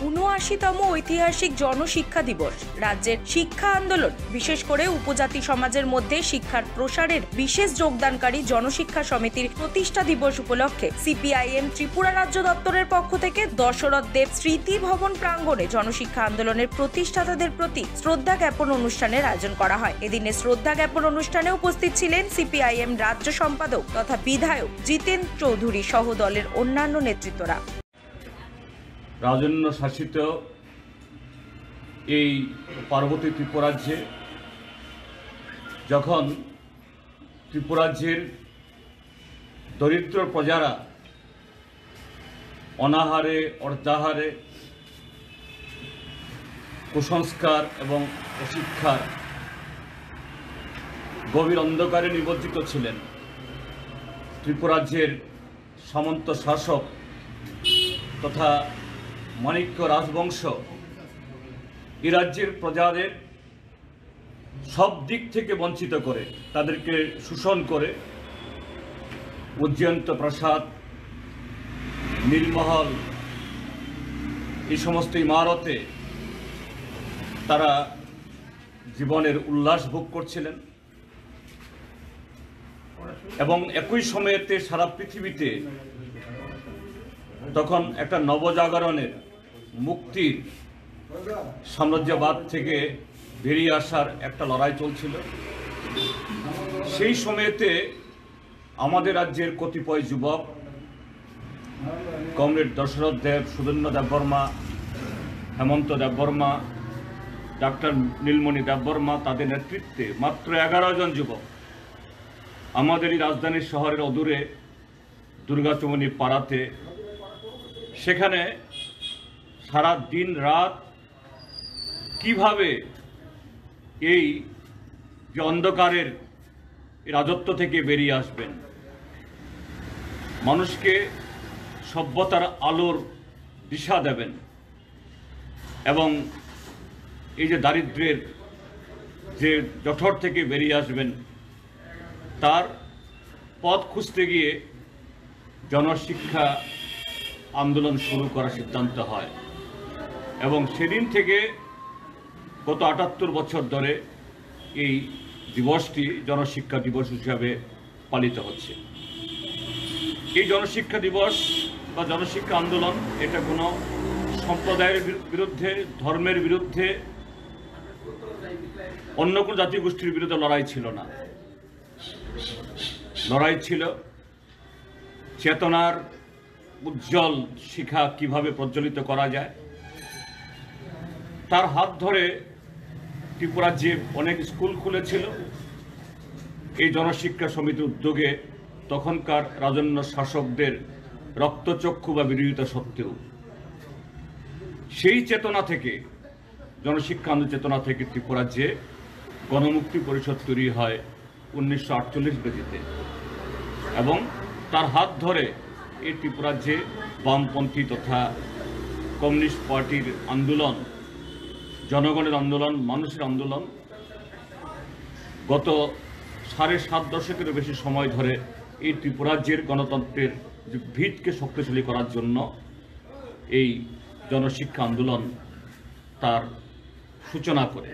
৭৯তম ঐতিহাসিক জনশিক্ষা দিবস। রাজ্যের শিক্ষা আন্দোলন, বিশেষ করে উপজাতি সমাজের মধ্যে শিক্ষার প্রসারের বিশেষ যোগদানকারী জনশিক্ষা সমিতির প্রতিষ্ঠা দিবস উপলক্ষে সিপিআইএম ত্রিপুরা রাজ্য দপ্তরের পক্ষ থেকে দশরথ দেব স্মৃতি ভবন প্রাঙ্গণে জনশিক্ষা আন্দোলনের প্রতিষ্ঠাতাদের প্রতি শ্রদ্ধা জ্ঞাপন অনুষ্ঠানের আয়োজন করা হয়। এদিনে শ্রদ্ধা জ্ঞাপন অনুষ্ঠানে উপস্থিত ছিলেন সিপিআইএম রাজ্য সম্পাদক তথা বিধায়ক জিতেন চৌধুরী সহ দলের অন্যান্য নেতৃত্বরা। রাজন্য শাসিত এই পার্বতী ত্রিপুরাজ্যে যখন ত্রিপুরাজ্যের দরিদ্র প্রজারা অনাহারে অর্ধাহারে কুসংস্কার এবং অশিক্ষার গভীর অন্ধকারে নিমজ্জিত ছিলেন, ত্রিপুরাজ্যের সামন্ত শাসক তথা মাণিক্য রাজবংশ এই রাজ্যের প্রজাদের সব দিক থেকে বঞ্চিত করে, তাদেরকে শোষণ করে উজ্জয়ন্ত প্রাসাদ, নীলমহল এই সমস্ত ইমারতে তারা জীবনের উল্লাস ভোগ করছিলেন এবং একই সময়েতে সারা পৃথিবীতে তখন একটা নবজাগরণের, মুক্তির, সাম্রাজ্যবাদ থেকে বেরিয়ে আসার একটা লড়াই চলছিল। সেই সময়েতে আমাদের রাজ্যের কতিপয় যুবক, কমরেড দশরথ দেব, সুধন্য দেববর্মা, হেমন্ত দেববর্মা, ডাক্তার নীলমণি দেববর্মা, তাদের নেতৃত্বে মাত্র 11 জন যুবক আমাদের এই রাজধানী শহরের অদূরে দুর্গাচমনি পাড়াতে, সেখানে সারা দিন রাত কিভাবে এই যে অন্ধকারের রাজত্ব থেকে বেরিয়ে আসবেন, মানুষকে সভ্যতার আলোর দিশা দেবেন এবং এই যে দারিদ্র্যের যে জঠর থেকে বেরিয়ে আসবেন, তার পথ খুঁজতে গিয়ে জনশিক্ষা আন্দোলন শুরু করার সিদ্ধান্ত হয় এবং সেদিন থেকে গত ৭৮ বছর ধরে এই দিবসটি জনশিক্ষা দিবস হিসাবে পালিত হচ্ছে। এই জনশিক্ষা দিবস বা জনশিক্ষা আন্দোলন এটা কোনো সম্প্রদায়ের বিরুদ্ধে, ধর্মের বিরুদ্ধে, অন্য কোনো জাতীয় গোষ্ঠীর বিরুদ্ধে লড়াই ছিল না। লড়াই ছিল চেতনার উজ্জ্বল শিখা কিভাবে প্রজ্বলিত করা যায়। তার হাত ধরে ত্রিপুরাজ্যে অনেক স্কুল খুলেছিল এই জনশিক্ষা সমিতির উদ্যোগে, তখনকার রাজন্য শাসকদের রক্তচক্ষু বা বিরোধিতা সত্ত্বেও। সেই চেতনা থেকে, জনশিক্ষা আন্দোলন চেতনা থেকে ত্রিপুরাজ্যে গণমুক্তি পরিষদ তৈরি হয় 1948 বেজিতে এবং তার হাত ধরে এই ত্রিপুরাজ্যে বামপন্থী তথা কমিউনিস্ট পার্টির আন্দোলন, জনগণের আন্দোলন, মানুষের আন্দোলন গত 7.5 দশকেরও বেশি সময় ধরে এই ত্রিপুরাজ্যের গণতন্ত্রের যে ভিতকে শক্তিশালী করার জন্য এই জনশিক্ষা আন্দোলন তার সূচনা করে।